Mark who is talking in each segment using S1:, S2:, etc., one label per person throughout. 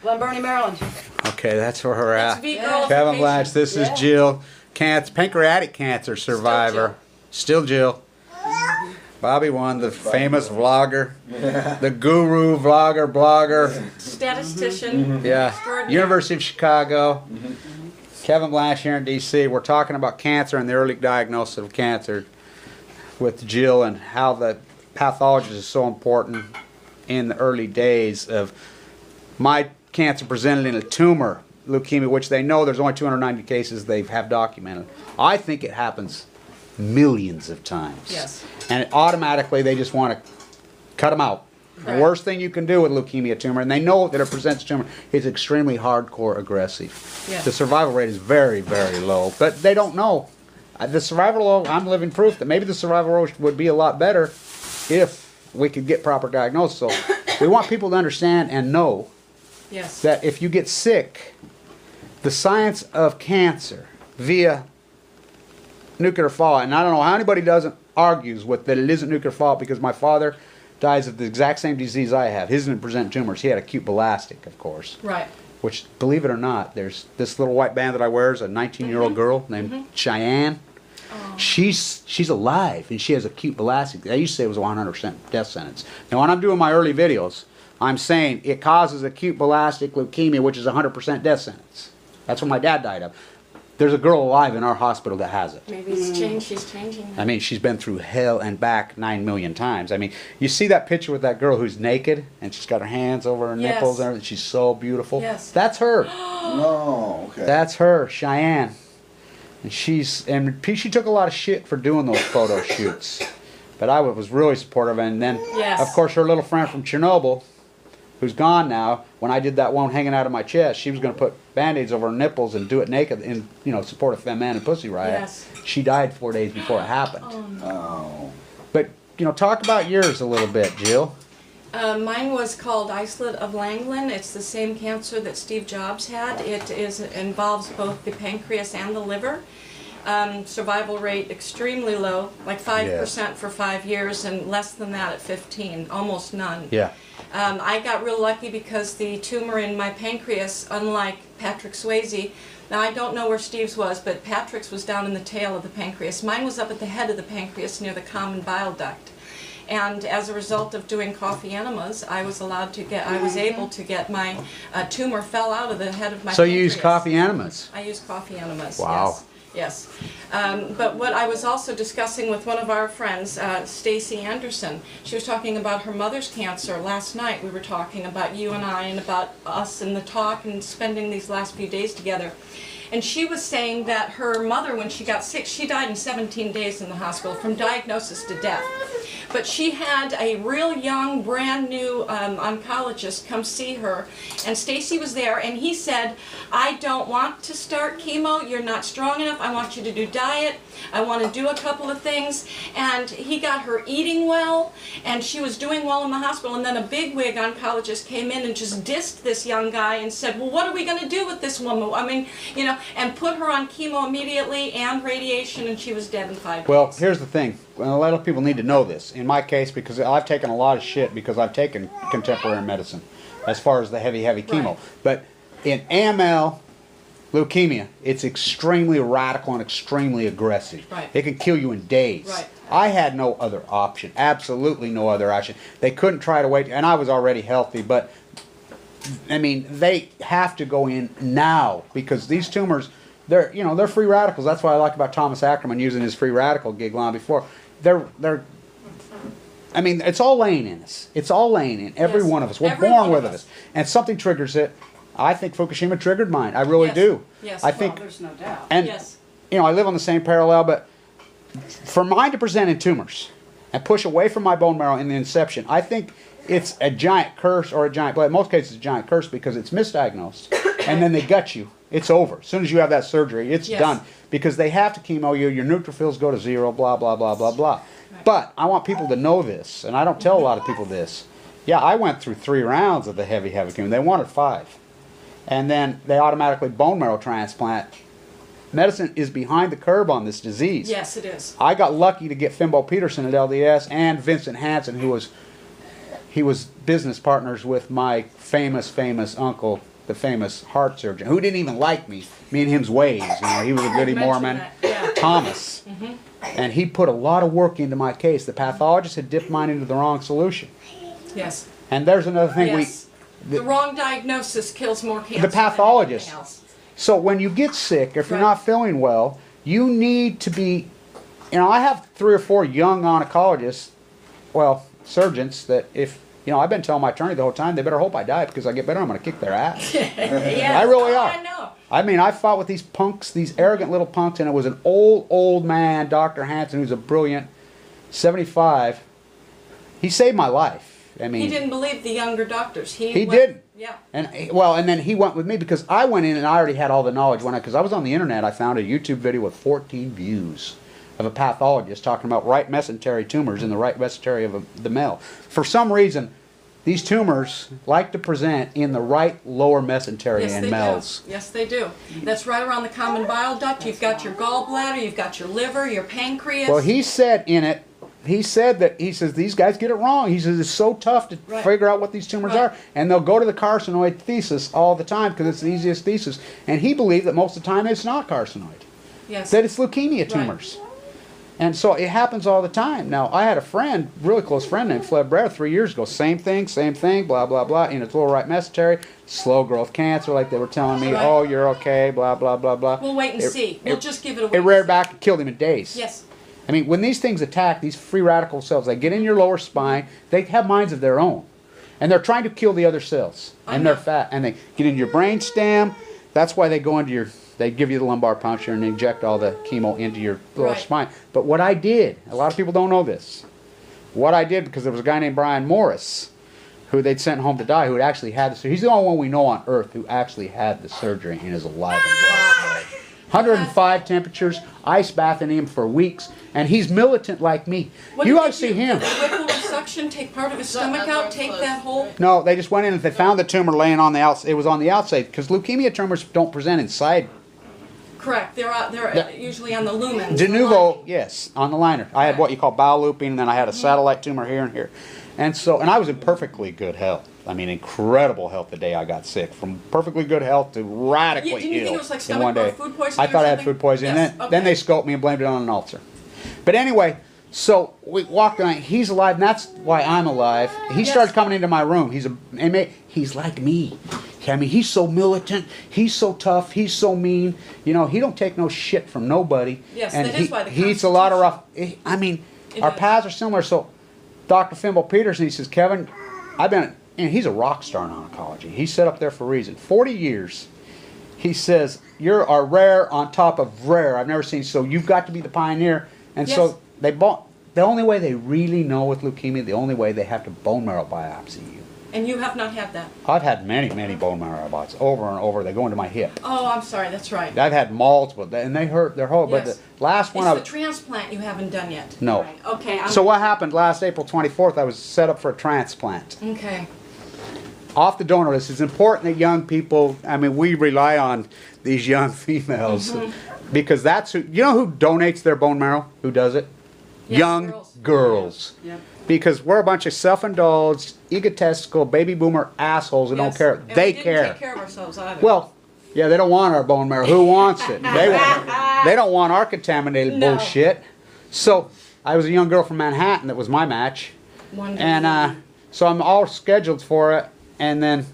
S1: Glen Burnie, Maryland.
S2: Okay, that's where we're at.
S1: Yeah.
S2: Kevin Blanch, this is Jill. Pancreatic cancer survivor. Still Jill. Bobby One, the famous vlogger. The guru, vlogger, blogger.
S3: Statistician.
S2: Yeah. University of Chicago. Kevin Blanch here in D.C. We're talking about cancer and the early diagnosis of cancer with Jill and how the pathologist is so important in the early days of my cancer presented in a tumor leukemia, which they know there's only 290 cases they have documented. I think it happens millions of times.
S3: Yes.
S2: And automatically they just want to cut them out.
S3: Correct.
S2: The worst thing you can do with leukemia tumor, and they know that it presents tumor, is extremely hardcore aggressive.
S3: Yes.
S2: The survival rate is very, very low. But they don't know. The survival rate, I'm living proof that maybe the survival rate would be a lot better if we could get proper diagnosis. So we want people to understand and know that if you get sick, the science of cancer via nuclear fallout, and I don't know how anybody doesn't argues with that it isn't nuclear fallout, because my father dies of the exact same disease I have. His didn't present tumors. He had acute ballastic, of course.
S3: Right.
S2: Which, believe it or not, there's this little white band that I wear is a 19-year-old girl named Cheyenne. Oh. She's alive, and she has acute ballastic. They used to say it was a 100% death sentence. Now, when I'm doing my early videos, I'm saying it causes acute ballastic leukemia, which is a 100% death sentence. That's what my dad died of. There's a girl alive in our hospital that has it.
S3: Maybe it's changed. She's changing.
S2: I mean, she's been through hell and back 9 million times. I mean, you see that picture with that girl who's naked and she's got her hands over her nipples and everything. She's so beautiful.
S3: Yes.
S2: That's her.
S4: No, okay.
S2: That's her, Cheyenne. And she took a lot of shit for doing those photo shoots. But I was really supportive. And then, of course, her little friend from Chernobyl, who's gone now, when I did that one hanging out of my chest, she was going to put Band-Aids over her nipples and do it naked in, support of Femme and Pussy Riot.
S3: Yes.
S2: She died 4 days before it happened.
S3: Oh, no.
S2: But, talk about yours a little bit, Jill.
S3: Mine was called islet of l.l.n. It's the same cancer that Steve Jobs had. It involves both the pancreas and the liver. Survival rate extremely low, like 5% for 5 years, and less than that at 15, almost none.
S2: Yeah.
S3: I got real lucky because the tumor in my pancreas, unlike Patrick Swayze, now I don't know where Steve's was, but Patrick's was down in the tail of the pancreas. Mine was up at the head of the pancreas near the common bile duct. And as a result of doing coffee enemas, I was able to get my tumor fell out of the head of my pancreas.
S2: So you use coffee enemas?
S3: I use coffee enemas,
S2: wow.
S3: Yes. But what I was also discussing with one of our friends, Stacy Anderson, she was talking about her mother's cancer. Last night we were talking about you and I and about us and the talk and spending these last few days together. And she was saying that her mother, when she got sick, she died in 17 days in the hospital from diagnosis to death. But she had a real young, brand new oncologist come see her, and Stacy was there, and he said, I don't want to start chemo, you're not strong enough, I want you to do diet, I want to do a couple of things, and he got her eating well, and she was doing well in the hospital, and then a bigwig oncologist came in and just dissed this young guy and said, well, what are we going to do with this woman? I mean, and put her on chemo immediately and radiation, and she was dead in 5 days.
S2: Well, here's the thing. A lot of people need to know this. In my case, because I've taken a lot of shit because I've taken contemporary medicine as far as the heavy chemo. Right. But in AML, leukemia, it's extremely radical and extremely aggressive.
S3: Right.
S2: It can kill you in days.
S3: Right.
S2: I had no other option, absolutely no other option. They couldn't try to wait, and I was already healthy, but I mean, they have to go in now because these tumors, they're free radicals. That's what I like about Thomas Ackerman using his free radical gig long before. I mean, it's all laying in us. It's all laying in every one of us. We're born with it. And something triggers it. I think Fukushima triggered mine. I really do.
S3: Yes.
S2: I think,
S1: there's no doubt.
S2: And, I live on the same parallel, but for mine to present in tumors and push away from my bone marrow in the inception, I think it's a giant curse or a giant blessing. In most cases, it's a giant curse because it's misdiagnosed. And then they gut you. It's over. As soon as you have that surgery, it's done. Because they have to chemo you. Your neutrophils go to 0, blah, blah, blah, blah, blah. Right. But I want people to know this, and I don't tell a lot of people this. Yeah, I went through 3 rounds of the heavy chemo. They wanted 5. And then they automatically bone marrow transplant. Medicine is behind the curve on this disease.
S3: Yes, it is.
S2: I got lucky to get Fimbo Peterson at LDS and Vincent Hansen, he was business partners with my famous uncle, the famous heart surgeon, who didn't even like me. Me and him's ways. You know, he was a goody Mormon.
S3: Yeah.
S2: Thomas. And he put a lot of work into my case. The pathologist had dipped mine into the wrong solution.
S3: Yes.
S2: And there's another thing
S3: Yes. The wrong diagnosis kills more cancer
S2: the pathologist.
S3: than anything else.
S2: So when you get sick, if you're not feeling well, you need to be, you know, I have 3 or 4 young oncologists, well, surgeons, that if, you know, I've been telling my attorney the whole time, they better hope I die, because I get better, I'm going to kick their ass.
S3: Yes.
S2: I really are.
S3: I know.
S2: I mean, I fought with these punks, these arrogant little punks, and it was an old man, Dr. Hansen, who's a brilliant 75. He saved my life. I mean,
S3: He didn't believe the younger doctors.
S2: He didn't.
S3: Yeah.
S2: And well, and then he went with me because I went in and I already had all the knowledge. Because I was on the internet, I found a YouTube video with 14 views of a pathologist talking about right mesentery tumors in the right mesentery of the male. For some reason, these tumors like to present in the right lower mesentery in males.
S3: Yes, they do. That's right around the common bile duct. You've got your gallbladder, you've got your liver, your pancreas.
S2: Well, he said in it, he says these guys get it wrong. He says it's so tough to figure out what these tumors are, and they'll go to the carcinoid thesis all the time because it's the easiest thesis. And he believed that most of the time it's not carcinoid.
S3: Yes.
S2: That it's leukemia tumors. And so it happens all the time. Now, I had a friend, really close friend named Fleb Brer 3 years ago. Same thing, blah, blah, blah, in its lower right mesentery. Slow growth cancer, like they were telling me. Oh, you're okay, blah, blah, blah, blah.
S3: We'll wait and see. We'll just give it away.
S2: It reared back and killed him in days.
S3: Yes.
S2: I mean, when these things attack, these free radical cells, they get in your lower spine, they have minds of their own. And they're trying to kill the other cells. And they're fat. And they get into your brain stem. That's why they go into your, they give you the lumbar puncture and inject all the chemo into your lower spine. But what I did, a lot of people don't know this. What I did, because there was a guy named Brian Morris, who they'd sent home to die, who had actually had the surgery. He's the only one we know on earth who actually had the surgery and is alive and well. 105 temperatures, ice bathing him for weeks, and he's militant like me. You ought to see him.
S3: Did they whipple suction, take part of his stomach out, take that whole...
S2: No, they just went in and they found the tumor laying on the outside. It was on the outside, because leukemia tumors don't present inside.
S3: Correct. They're usually on the lumens.
S2: De novo, yes, on the liner. I had what you call bowel looping, and then I had a satellite tumor here and here. And so, and I was in perfectly good health. I mean, incredible health the day I got sick. From perfectly good health to radically ill.
S3: Didn't you think it was like
S2: in one day.
S3: food poisoning?
S2: I thought I had food poisoning.
S3: Yes.
S2: And then they scoped me and blamed it on an ulcer. But anyway, so we walked in. He's alive, and that's why I'm alive. He started coming into my room. He's an inmate. He's like me. I mean, he's so militant. He's so tough. He's so mean. You know, he don't take no shit from nobody.
S3: Yes,
S2: and
S3: that is why the
S2: he eats a lot of rough. I mean, our paths are similar. So, Dr. Fimble Peterson, he says, Kevin, and he's a rock star in oncology. He's set up there for a reason. 40 years. He says, you're a rare on top of rare. I've never seen, so you've got to be the pioneer. And so they bought, the only way they really know with leukemia, the only way they have to bone marrow biopsy you.
S3: And you have not had that?
S2: I've had many bone marrow biopsies over and over. They go into my hip.
S3: Oh, I'm sorry, that's right.
S2: I've had multiple, and they hurt their whole, but the last one...
S3: It's the transplant you haven't done yet.
S2: No.
S3: Right. Okay.
S2: So what happened last April 24th, I was set up for a transplant.
S3: Okay.
S2: Off the donor list. It's important that young people, I mean, we rely on these young females because that's who, you know who donates their bone marrow? Who does it? Young girls.
S3: Yep.
S2: Because we're a bunch of self-indulged, egotistical, baby boomer assholes who don't care.
S3: And
S2: they
S3: we didn't
S2: care.
S3: Take care of ourselves either.
S2: Well, yeah, they don't want our bone marrow. Who wants it? They don't want our contaminated bullshit. So I was a young girl from Manhattan that was my match.
S3: Wonderful.
S2: And so I'm all scheduled for it. And then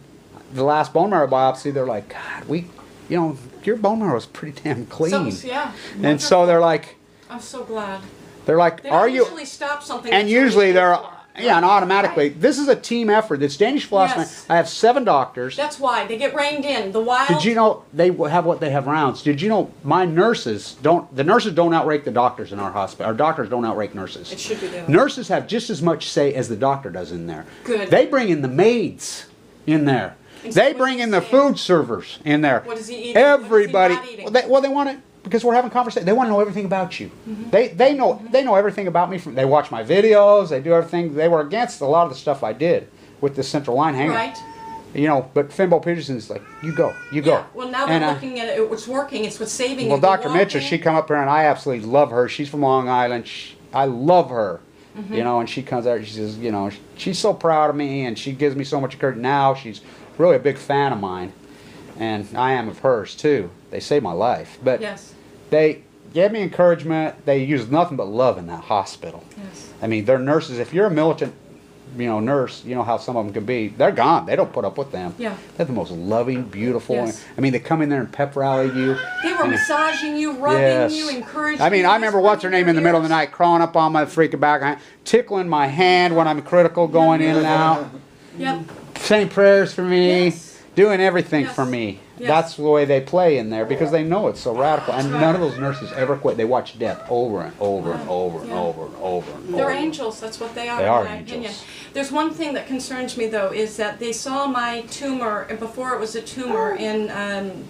S2: the last bone marrow biopsy, they're like, God, your bone marrow is pretty damn clean. And so they're like,
S3: I'm so glad.
S2: They're like,
S3: they
S2: are you?
S3: Usually stop something.
S2: And usually they're, and automatically, this is a team effort. It's Danish philosophy.
S3: Yes.
S2: I have 7 doctors.
S3: That's why they get reined in. The wild.
S2: Did you know they have what they have rounds? Did you know my nurses don't? The nurses don't outrank the doctors in our hospital. Our doctors don't outrank nurses.
S3: It should be doing.
S2: Nurses have just as much say as the doctor does in there.
S3: Good.
S2: They bring in the maids in there. They bring in the food servers in there.
S3: What is he eating?
S2: Everybody.
S3: What is he not eating?
S2: Well, they want it because we're having conversation. They want to know everything about you. They know everything about me. They watch my videos. They do everything. They were against a lot of the stuff I did with the central line hanger.
S3: Right.
S2: You know, but Fimbo Peterson's like, you go.
S3: Well, now they're looking at it. It's working. It's what's saving it.
S2: Well, Dr. Mitchell, she come up here, and I absolutely love her. She's from Long Island. I love her. You know, and she comes out, she says, you know, she's so proud of me, and she gives me so much encouragement. Now she's really a big fan of mine. and I am of hers too. They saved my life. But
S3: Yes.
S2: they gave me encouragement. They used nothing but love in that hospital.
S3: Yes.
S2: I mean, they're nurses. If you're a militant, nurse, you know how some of them can be. They're gone. They don't put up with them.
S3: Yeah.
S2: They're the most loving, beautiful.
S3: Yes.
S2: I mean, they come in there and pep rally you.
S3: They were massaging you, rubbing
S2: Yes.
S3: you, encouraging you.
S2: I mean, I remember what's her
S3: whispering
S2: name in the middle of the
S3: your
S2: night, crawling up on my freaking back, tickling my hand when I'm critical, going in and out,
S3: ears. Yep.
S2: saying prayers for me,
S3: Yes.
S2: doing everything
S3: Yes.
S2: for me.
S3: Yes.
S2: That's the way they play in there because they know it's so radical. And
S3: right.
S2: none of those nurses ever quit. They watch death over and over and over and
S3: Yeah.
S2: over and over and
S3: They're
S2: over.
S3: angels. That's what they are.
S2: They are
S3: in my
S2: angels.
S3: opinion. There's one thing that concerns me though is that they saw my tumor before it was a tumor in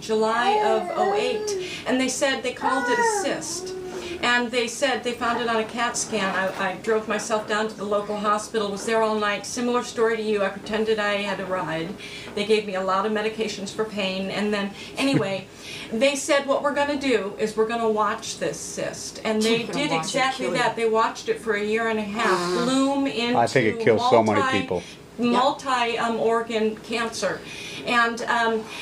S3: July of '08, and they said they called it a cyst. And they said they found it on a CAT scan. I drove myself down to the local hospital, was there all night. Similar story to you. I pretended I had a ride. They gave me a lot of medications for pain. And then, anyway, they said what we're going to do is we're going to watch this cyst. And they
S1: Gonna
S3: did
S1: watch it
S3: exactly
S1: kill you.
S3: that. They watched it for a year and a half, bloom into
S2: I think it kills so many people.
S3: Multi-organ cancer. And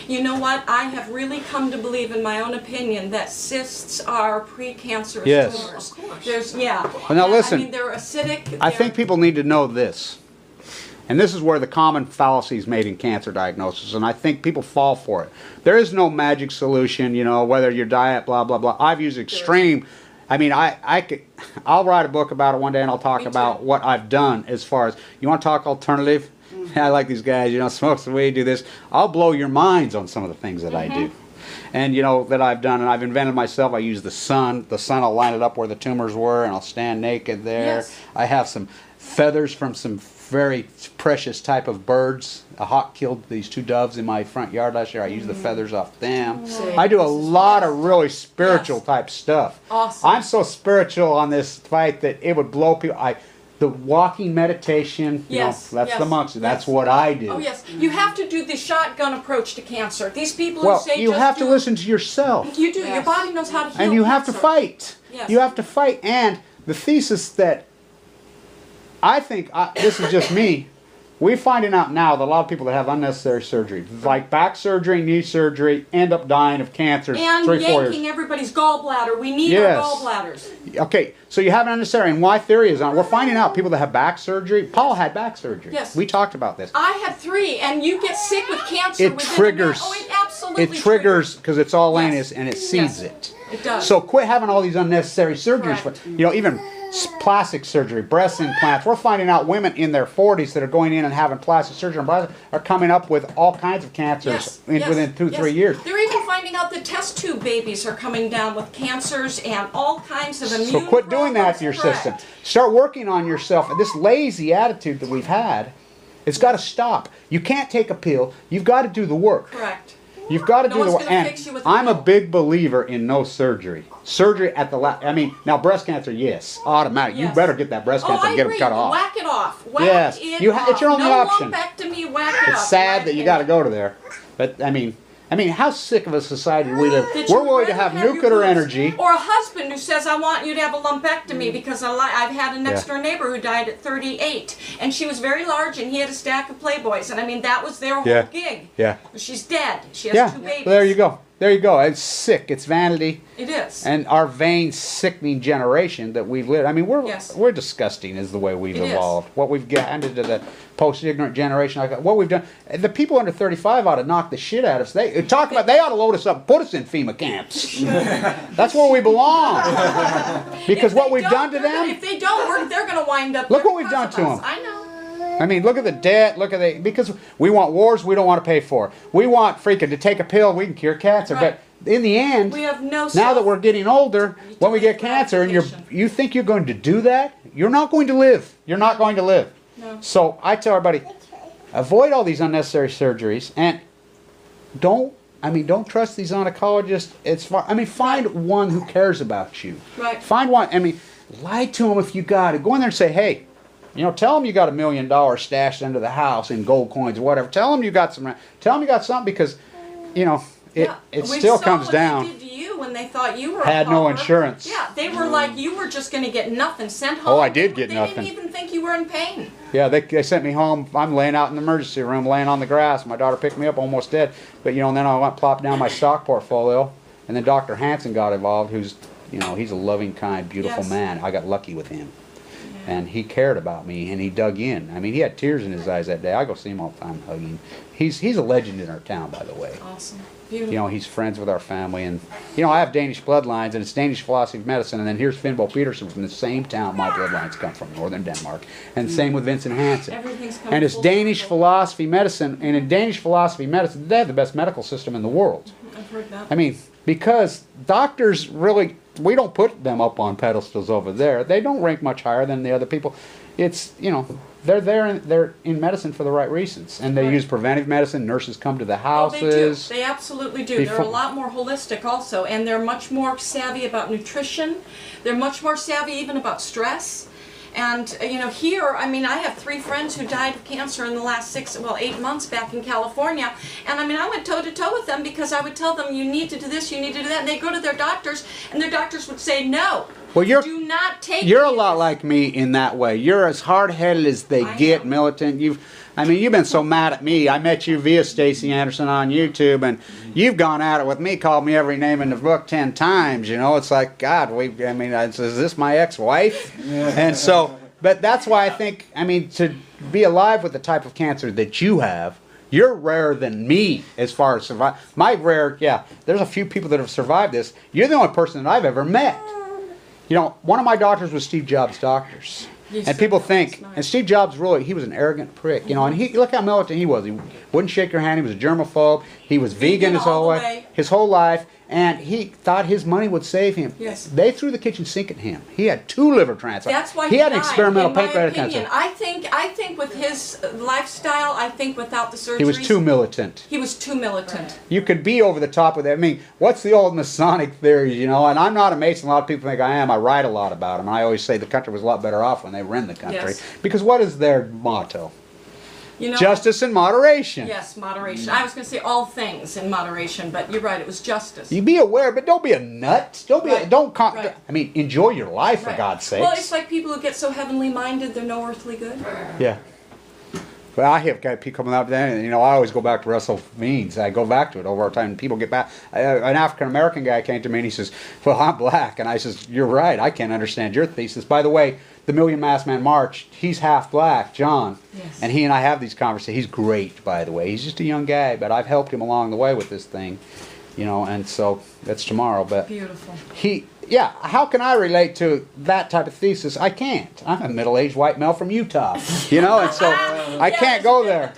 S3: you know what? I have really come to believe, in my own opinion, that cysts are precancerous
S2: Yes.
S3: tumors.
S1: Of course.
S3: There's, yeah.
S2: Well, now listen.
S3: I mean, they're acidic.
S2: I
S3: they're-
S2: think people need to know this. And this is where the common fallacy is made in cancer diagnosis, and I think people fall for it. There is no magic solution, whether your diet, blah, blah, blah. I've used extreme. I mean, I'll write a book about it one day, and I'll talk
S3: Me too.
S2: about what I've done as far as, you want to talk alternative? I like these guys, smoke some weed, do this. I'll blow your minds on some of the things that I do. And, that I've done, and I've invented myself. I use the sun. The sun, I'll line it up where the tumors were, and I'll stand naked there.
S3: Yes.
S2: I have some feathers from some very precious type of birds. A hawk killed these 2 doves in my front yard last year. I used the feathers off them. I do a lot of really spiritual
S3: Yes.
S2: type stuff.
S3: Awesome.
S2: I'm so spiritual on this fight that it would blow people. The walking meditation,
S3: Yes,
S2: that's
S3: yes,
S2: the monks. That's
S3: yes.
S2: what I do.
S3: Oh yes, you have to do the shotgun approach to cancer. These people
S2: Well,
S3: who say
S2: you
S3: just
S2: have to
S3: do-
S2: listen to yourself.
S3: You do. Your
S1: Yes.
S3: body knows how to heal.
S2: And you have to
S3: cancer.
S2: fight.
S3: Yes.
S2: You have to fight. And the thesis that I think, this is just me, we're finding out now that a lot of people that have unnecessary surgery, like back surgery, knee surgery, end up dying of cancer
S3: And
S2: 3-4
S3: yanking
S2: years.
S3: everybody's gallbladder. We need
S2: Yes.
S3: our gallbladders.
S2: Okay, so you have an unnecessary, and why theory is on. We're finding out people that have back surgery. Paul had back surgery.
S3: Yes.
S2: We talked about this.
S3: I had 3, and you get sick with cancer
S2: It
S3: within
S2: triggers.
S3: Oh, it absolutely
S2: It triggers because it's all
S3: Yes.
S2: anus and it seeds
S3: Yes.
S2: it.
S3: It does.
S2: So quit having all these unnecessary surgeries.
S3: Correct.
S2: For, even plastic surgery, breast implants. We're finding out women in their 40s that are going in and having plastic surgery on breast are coming up with all kinds of cancers
S3: Yes,
S2: within 2-3 years.
S3: They're even finding out that test tube babies are coming down with cancers and all kinds of immune
S2: So quit doing that to your
S3: problems.
S2: system.
S3: Correct.
S2: Start working on yourself. This lazy attitude that we've had, it's got to stop. You can't take a pill. You've got to do the work.
S3: Correct.
S2: You've got to
S3: No
S2: do the
S3: one's
S2: work.
S3: gonna
S2: And
S3: fix you with a
S2: I'm a
S3: pill.
S2: big believer in no surgery. Surgery at the last. Now breast cancer, yes, automatic. You
S3: Yes.
S2: better get that breast cancer
S3: I
S2: and get
S3: agree.
S2: it cut off.
S3: Whack it off. Whack
S2: Yes.
S3: it
S2: It's
S3: off.
S2: your only
S3: no
S2: option.
S3: lumpectomy, whack it
S2: It's
S3: off.
S2: sad
S3: Whack
S2: that you
S3: it.
S2: got to go to there, but I mean, how sick of a society we live.
S3: That
S2: We're
S3: you
S2: willing to
S3: rather
S2: have
S3: your
S2: nuclear
S3: boobs.
S2: energy.
S3: Or a husband who says, I want you to have a lumpectomy because I've had a next
S2: Yeah.
S3: door neighbor who died at 38. And she was very large and he had a stack of Playboys. And I mean, that was their whole
S2: Yeah.
S3: gig.
S2: Yeah.
S3: She's dead. She has
S2: Yeah.
S3: 2 babies.
S2: Well, there you go. There you go. It's sick. It's vanity.
S3: It is.
S2: And our vain, sickening generation that we've lived. I mean,
S3: Yes.
S2: we're disgusting is the way we've
S3: It is.
S2: evolved. What we've handed to the post-ignorant generation, like what we've done. The people under 35 ought to knock the shit out of us. They ought to load us up, and put us in FEMA camps. That's where we belong. Because
S3: If
S2: what
S3: they
S2: we've
S3: don't,
S2: done to
S3: they're gonna-
S2: them.
S3: If they don't, they're going to wind up.
S2: Look
S3: there
S2: what we've
S3: because
S2: done
S3: of
S2: to
S3: us.
S2: 'em.
S3: I know.
S2: I mean, look at the debt. Look at because we want wars we don't want to pay for. We want freaking to take a pill we can cure cancer,
S3: Right.
S2: but in the end,
S3: We have no
S2: now that we're getting older, when we get
S3: delayed
S2: cancer, and
S3: gratification.
S2: you think you're going to do that, you're not going to live. You're not going to live.
S3: No.
S2: So I tell everybody, avoid all these unnecessary surgeries, and don't trust these oncologists. Find one who cares about you.
S3: Right.
S2: Find one. Lie to them if you got it. Go in there and say, hey. Tell them you got $1 million stashed under the house in gold coins or whatever. Tell them you got something because, it
S3: We
S2: still
S3: saw
S2: comes
S3: what
S2: down.
S3: They did to you when and they thought you were
S2: had
S3: a
S2: no
S3: pauper.
S2: insurance.
S3: Yeah, they were like, you were just going to get nothing, sent home.
S2: Oh, I did get
S3: they
S2: nothing.
S3: They didn't even think you were in pain.
S2: Yeah, they sent me home. I'm laying out in the emergency room, laying on the grass. My daughter picked me up, almost dead. But, you know, and then I went plopped down my stock portfolio. And then Dr. Hansen got involved, who's, you know, he's a loving, kind, beautiful
S3: Yes.
S2: man. I got lucky with him. And he cared about me, and he dug in. I mean, he had tears in his eyes that day. I go see him all the time, hugging. He's a legend in our town, by the way.
S3: Awesome. Beautiful.
S2: You know, he's friends with our family, and you know, I have Danish bloodlines, and it's Danish philosophy of medicine. And then here's Finbo Peterson from the same town my bloodlines come from, northern Denmark. And same with Vincent Hansen.
S3: Everything's coming
S2: And it's
S3: full
S2: Danish
S3: circle.
S2: philosophy medicine, and in Danish philosophy medicine, they have the best medical system in the world.
S3: I've heard that.
S2: I mean, because doctors really, we don't put them up on pedestals over there. They don't rank much higher than the other people. It's, you know, they're in medicine for the right reasons, and they
S3: Right.
S2: use preventive medicine. Nurses come to the
S3: Oh, they do.
S2: houses.
S3: They absolutely do. They're a lot more holistic also, and they're much more savvy about nutrition. They're much more savvy even about stress. And, you know, here, I mean, I have 3 friends who died of cancer in the last 8 months back in California. And, I mean, I went toe-to-toe with them because I would tell them, you need to do this, you need to do that. And they'd go to their doctors, and their doctors would say, no,
S2: Well,
S3: do not take
S2: you're a
S3: any of
S2: lot
S3: this."
S2: like me in that way. You're as hard-headed as they
S3: I
S2: get,
S3: am.
S2: militant. You've been so mad at me. I met you via Stacey Anderson on YouTube, and you've gone at it with me, called me every name in the book 10 times. You know, it's like, God, is this my ex-wife? And so, but that's why I think, I mean, to be alive with the type of cancer that you have, you're rarer than me as far as survive. There's a few people that have survived this. You're the only person that I've ever met. You know, one of my doctors was Steve Jobs' doctors.
S3: You
S2: And
S3: said
S2: people
S3: that
S2: think,
S3: last night.
S2: and Steve Jobs really, he was an arrogant prick, you know, and look how militant he was. He wouldn't shake your hand, he was a germaphobe, he was vegan his
S3: all
S2: whole
S3: the
S2: life,
S3: way.
S2: and he thought his money would save him.
S3: Yes.
S2: They threw the kitchen sink at him. He had 2 liver transplants.
S3: That's why
S2: he had
S3: died,
S2: experimental
S3: in my
S2: pancreatic
S3: opinion.
S2: cancer.
S3: I think with his lifestyle, I think without the surgeries,
S2: He was too militant.
S3: He was too militant.
S2: You could be over the top with it. I mean, what's the old Masonic theories, you know? And I'm not a Mason. A lot of people think I am. I write a lot about them. And I always say the country was a lot better off when they ran the country.
S3: Yes.
S2: Because what is their motto?
S3: You know,
S2: Justice and moderation.
S3: Yes, moderation. I was going to say all things in moderation, but you're right. It was justice.
S2: You be aware, but don't be a nut. Don't be.
S3: Right.
S2: I mean, enjoy your life for
S3: Right.
S2: God's sakes.
S3: Well, it's like people who get so heavenly minded, they're no earthly good.
S2: Yeah. Well, I have got people coming up there, and you know, I always go back to Russell Means. I go back to it over time, and people get back. An African American guy came to me and he says, "Well, I'm black," and I says, "You're right. I can't understand your thesis." By the way, the Million Masked Man March, he's half black, John,
S3: Yes.
S2: and he and I have these conversations. He's great, by the way. He's just a young guy, but I've helped him along the way with this thing, you know. And so that's tomorrow. But
S3: Beautiful.
S2: yeah, how can I relate to that type of thesis? I can't. I'm a middle-aged white male from Utah, you know, and so I can't go there.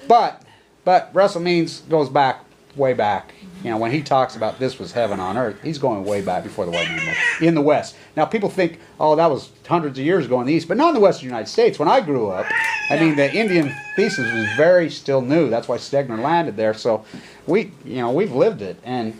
S2: But Russell Means goes back, way back. You know, when he talks about this was heaven on earth, he's going way back before the white man was in the West. Now, people think, oh, that was hundreds of years ago in the East, but not in the Western United States. When I grew up, I mean, the Indian thesis was very still new. That's why Stegner landed there. So we've lived it, and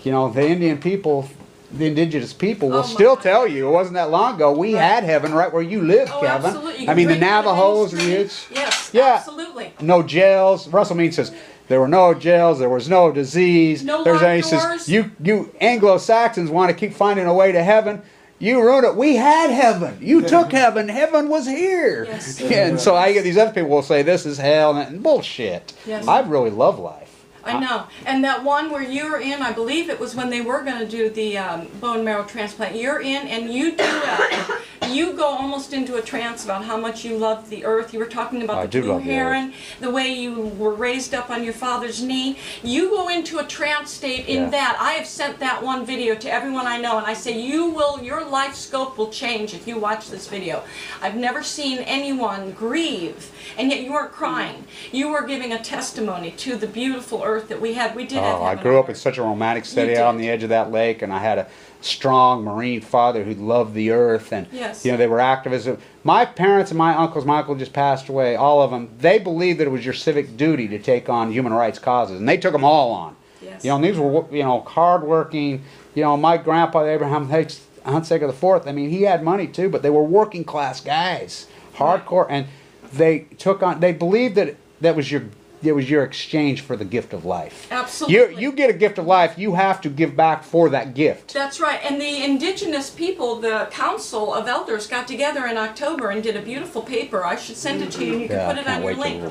S2: you know, the Indian people. The indigenous people will still tell you it wasn't that long ago. We had heaven right where you live,
S3: Oh,
S2: Kevin.
S3: absolutely.
S2: I mean, the Navajos and the Utes.
S3: Yes,
S2: Yeah.
S3: absolutely.
S2: No jails. Russell Means says there were no jails. There was no disease.
S3: No
S2: There's
S3: locked
S2: he says
S3: doors.
S2: you Anglo-Saxons want to keep finding a way to heaven. You ruined it. We had heaven. You took heaven. Heaven was here.
S3: Yes.
S2: And so I get these other people will say this is hell and bullshit.
S3: Yes.
S2: I really love life.
S3: I know. And that one where you're in, I believe it was when they were going to do the bone marrow transplant. You're in and you go almost into a trance about how much you love the earth. You were talking about
S2: I
S3: the
S2: do
S3: blue
S2: love the
S3: heron, the way you were raised up on your father's knee. You go into a trance state in that. I have sent that one video to everyone I know, and I say your life scope will change if you watch this video. I've never seen anyone grieve, and yet you weren't crying. You were giving a testimony to the beautiful earth that we had. We did have
S2: I
S3: heaven
S2: grew
S3: on
S2: up in
S3: earth.
S2: such a romantic city
S3: did.
S2: out on the edge of that lake, and I had a strong Marine father who loved the earth, and
S3: Yes.
S2: you know, they were activists. My parents and my uncle just passed away, all of them. They believed that it was your civic duty to take on human rights causes, and they took them all on.
S3: Yes.
S2: You know, and these were, you know, hardworking. You know, my grandpa Abraham Hunsaker IV. I mean, he had money too, but they were working class guys, hardcore, and they took on. They believed that that was your it was your exchange for the gift of life.
S3: Absolutely.
S2: You get a gift of life, you have to give back for that gift.
S3: That's right. And the indigenous people, the Council of Elders, got together in October and did a beautiful paper. I should send it to you and you can put it on your link.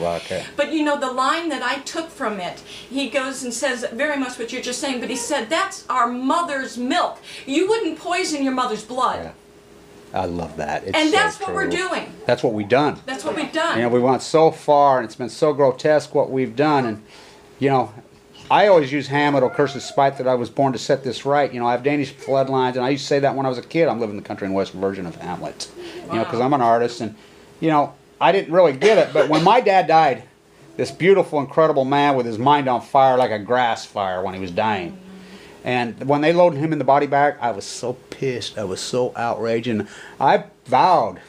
S3: But you know, the line that I took from it, he goes and says very much what you're just saying, but he said, that's our mother's milk. You wouldn't poison your mother's blood.
S2: Yeah. I love that. It's
S3: and that's
S2: so
S3: what
S2: true.
S3: we're doing.
S2: That's what we've done.
S3: That's what we've done.
S2: You know, we went so far, and it's been so grotesque what we've done. And, you know, I always use Hamlet, O curse spite that I was born to set this right. You know, I have Danish bloodlines, and I used to say that when I was a kid. I'm living in the country and western version of Hamlet. Wow. You know, because I'm an artist, and, you know, I didn't really get it. But when my dad died, this beautiful, incredible man with his mind on fire like a grass fire when he was dying. And when they loaded him in the body bag, I was so pissed. I was so outraged. And I vowed,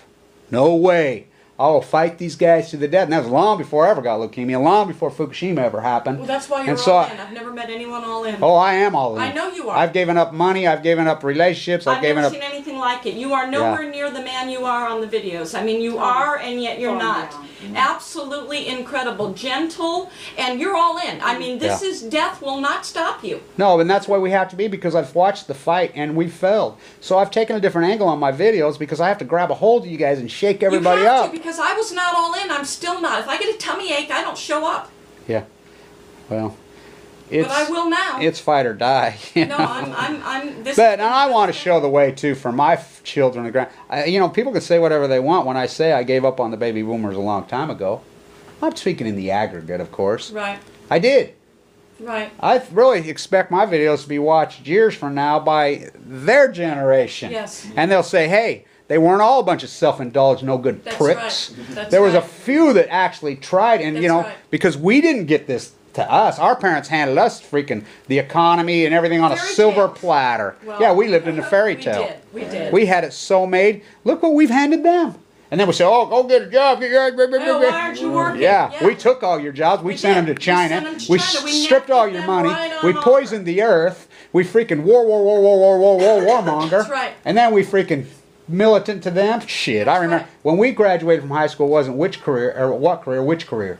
S2: no way, I will fight these guys to the death. And that was long before I ever got leukemia, long before Fukushima ever happened.
S3: Well, that's why you're all in. I've never met anyone all in.
S2: Oh, I am all in.
S3: I know you are.
S2: I've given up money. I've given up relationships.
S3: I've never seen anything like it. You are nowhere near the man you are on the videos. I mean, you are, and yet you're not. Absolutely incredible, gentle, and you're all in. I mean, this is, death will not stop you.
S2: No, and that's why we have to be, because I've watched the fight and we failed. So I've taken a different angle on my videos because I have to grab a hold of you guys and shake everybody
S3: you have
S2: up.
S3: To, because I was not all in. I'm still not. If I get a tummy ache, I don't show up.
S2: Yeah. Well,
S3: but I will now.
S2: It's fight or die.
S3: No, I'm. This
S2: but and I want to show the way too for my children. You know, people can say whatever they want. When I say I gave up on the baby boomers a long time ago, I'm speaking in the aggregate, of course.
S3: Right.
S2: I did.
S3: Right.
S2: I really expect my videos to be watched years from now by their generation.
S3: Yes.
S2: And they'll say, hey, they weren't all a bunch of self-indulged, no good pricks.
S3: Right. That's
S2: there was a few that actually tried, and you know, because we didn't get this to us. Our parents handed us freaking the economy and everything on a silver platter. Well, yeah, we lived in a fairy tale.
S3: We did.
S2: We had it so made. Look what we've handed them. And then we say, oh, go get a job.
S3: Oh, why aren't you working?
S2: Yeah, we took all your jobs. We sent them to China. We stripped all your money. We poisoned the earth. We freaking warmonger.
S3: That's right.
S2: And then we freaking militant to them. Shit, I remember when we graduated from high school, it wasn't which career, or what career, which career.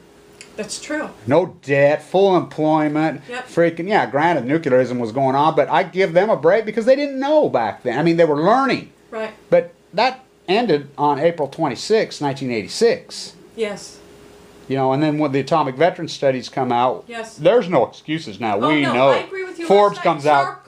S3: That's true.
S2: No debt, full employment, freaking, yeah, granted nuclearism was going on, but I give them a break because they didn't know back then. I mean, they were learning.
S3: Right.
S2: But that ended on April 26, 1986.
S3: Yes.
S2: You know, and then when the atomic veteran studies come out, there's no excuses now.
S3: Oh,
S2: we
S3: no,
S2: know.
S3: I agree with you.
S2: Forbes comes out.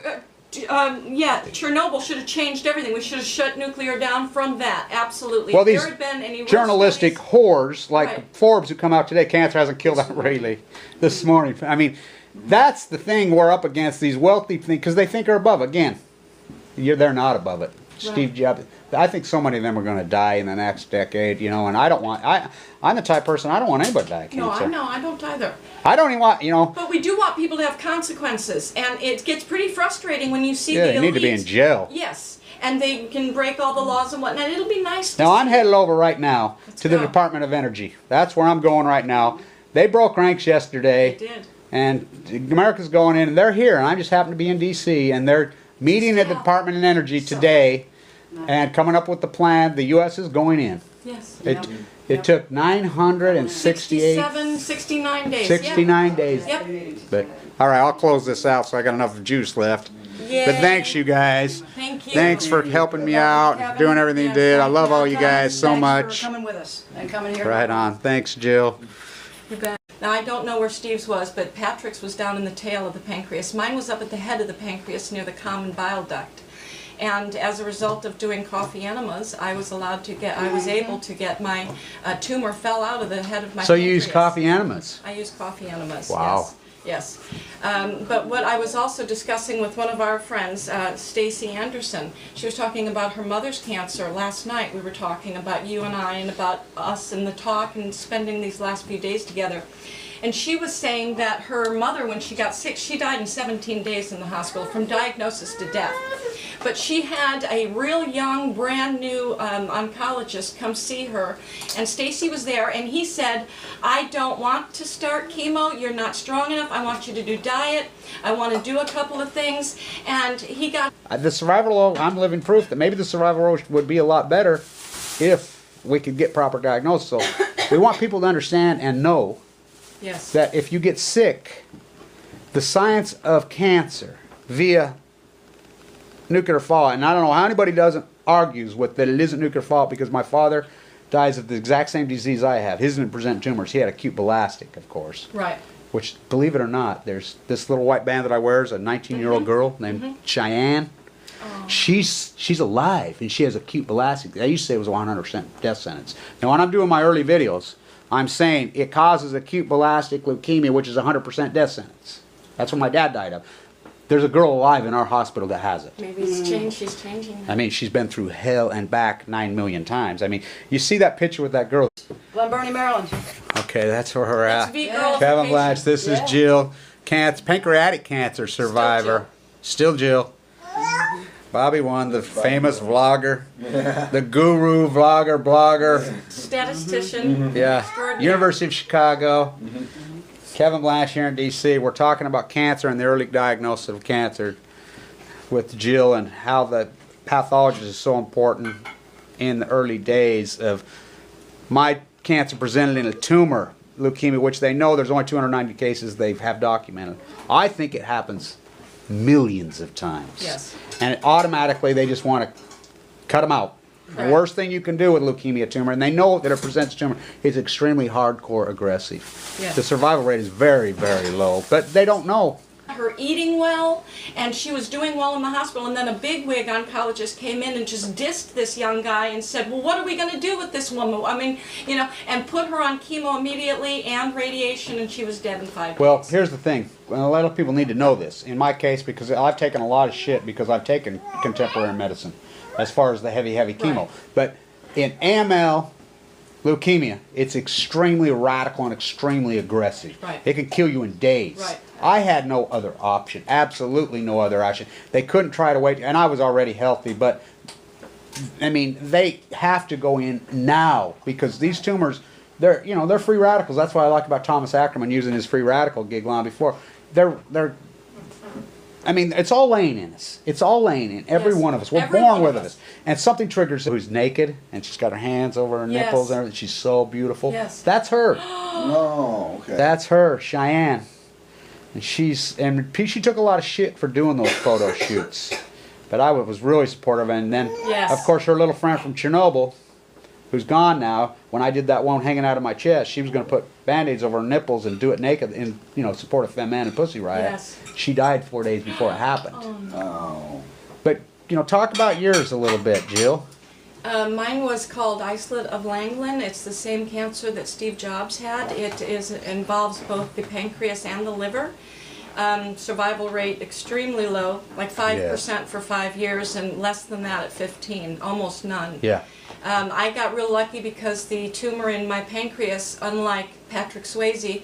S3: Yeah, Chernobyl should have changed everything. We should have shut nuclear down from that. Absolutely.
S2: Well,
S3: if
S2: these
S3: there had been any
S2: journalistic whores like Forbes who come out today, cancer hasn't killed out really this morning. I mean, that's the thing we're up against, these wealthy things, because they think they're above. Again, they're not above it. Steve Jobs. I think so many of them are going to die in the next decade, you know, and I don't want, I'm the type of person, I don't want anybody to die of cancer.
S3: No, I don't either.
S2: I don't even want, you know.
S3: But we do want people to have consequences, and it gets pretty frustrating when you see the elite.
S2: Yeah, they need to be in jail.
S3: Yes, and they can break all the laws and whatnot. It'll be nice to see.
S2: Now, I'm headed over right now to the Department of Energy. That's where I'm going right now. They broke ranks yesterday.
S3: They did.
S2: And America's going in, and they're here, and I just happen to be in D.C., and they're meeting at the Department of Energy today. And coming up with the plan, the U.S. is going in.
S3: Yes.
S2: It took 968...
S3: 69 days.
S2: 69 days.
S3: Yep.
S2: But, all right, I'll close this out so I got enough juice left.
S3: Yay.
S2: But thanks, you guys.
S3: Thank you.
S2: Thanks for helping me out, doing everything you did. I love all you guys so much.
S1: Thanks for coming with us and coming here.
S2: Right on. Thanks, Jill.
S3: You bet. Now, I don't know where Steve's was, but Patrick's was down in the tail of the pancreas. Mine was up at the head of the pancreas near the common bile duct. And as a result of doing coffee enemas, I was able to get my tumor fell out of the head of my
S2: So
S3: pancreas.
S2: you use coffee enemas?
S3: I use coffee enemas,
S2: wow.
S3: Yes. But what I was also discussing with one of our friends, Stacy Anderson, she was talking about her mother's cancer. Last night we were talking about you and I and about us and the talk and spending these last few days together. And she was saying that her mother, when she got sick, she died in 17 days in the hospital from diagnosis to death. But she had a real young, brand new oncologist come see her, and Stacy was there, and he said, I don't want to start chemo, you're not strong enough, I want you to do diet, I want to do a couple of things, and he got...
S2: The survival rate, I'm living proof that maybe the survival rate would be a lot better if we could get proper diagnosis. So we want people to understand and know
S3: Yes.
S2: that if you get sick, the science of cancer via nuclear fallout, and I don't know how anybody doesn't argues with that it isn't nuclear fallout, because my father dies of the exact same disease I have. His didn't present tumors. He had acute ballastic, of course.
S3: Right.
S2: Which, believe it or not, there's this little white band that I wear is a 19-year-old girl named Cheyenne.
S3: Oh.
S2: She's alive, and she has acute ballastic. They used to say it was a 100% death sentence. Now, when I'm doing my early videos, I'm saying it causes acute ballastic leukemia, which is a 100% death sentence. That's what my dad died of. There's a girl alive in our hospital that has it.
S3: Maybe it's changed. She's changing.
S2: I mean, she's been through hell and back 9 million times. I mean, you see that picture with that girl.
S1: Glen Burnie, Maryland.
S2: Okay, that's where we're
S3: That's
S2: at.
S3: V-Girl.
S2: Kevin Blanch, this is Jill. Pancreatic cancer survivor. Still Jill. Bobby One, the famous vlogger. The guru vlogger, blogger.
S3: Statistician.
S2: Yeah.
S3: Extraordinary.
S2: University of Chicago. Kevin Blanch here in D.C. We're talking about cancer and the early diagnosis of cancer with Jill, and how the pathologist is so important in the early days of my cancer presented in a tumor leukemia, which they know there's only 290 cases they have documented. I think it happens millions of times.
S3: Yes.
S2: And automatically they just want to cut them out. The
S3: Correct.
S2: worst thing you can do with leukemia tumor, and they know that it presents tumor, is extremely hardcore aggressive.
S3: Yes.
S2: The survival rate is very, very low, but they don't know.
S3: Her eating well, and she was doing well in the hospital, and then a bigwig oncologist came in and just dissed this young guy and said, well, what are we going to do with this woman? I mean, you know, and put her on chemo immediately and radiation, and she was dead in 5 days.
S2: Well, here's the thing. Well, a lot of people need to know this. In my case, because I've taken a lot of shit because I've taken contemporary medicine as far as the heavy chemo.
S3: Right.
S2: But in AML, leukemia, it's extremely radical and extremely aggressive.
S3: Right.
S2: It can kill you in days.
S3: Right.
S2: I had no other option, absolutely no other option. They couldn't try to wait, and I was already healthy, but I mean, they have to go in now, because these tumors, they're free radicals. That's what I like about Thomas Ackerman using his free radical gig line before. I mean, it's all laying in us. It's all laying in every
S3: Yes.
S2: one of us. We're
S3: Every
S2: born
S3: one
S2: with
S3: of
S2: it.
S3: us.
S2: And something triggers who's naked, and she's got her hands over her
S3: Yes.
S2: nipples and everything. She's so beautiful.
S3: Yes.
S2: That's her.
S4: No, okay.
S2: That's her, Cheyenne. And she took a lot of shit for doing those photo shoots. But I was really supportive. And then,
S3: Yes.
S2: of course, her little friend from Chernobyl, who's gone now, when I did that one hanging out of my chest, she was going to put Band-Aids over her nipples and do it naked in, support of Femme Man and Pussy Riot.
S3: Yes.
S2: She died 4 days before it happened.
S4: Oh.
S2: But, talk about yours a little bit, Jill.
S3: Mine was called islet of l.l.n. It's the same cancer that Steve Jobs had. It involves both the pancreas and the liver. Survival rate extremely low, like 5% for 5 years, and less than that at 15, almost none.
S2: Yeah.
S3: I got real lucky because the tumor in my pancreas, unlike Patrick Swayze,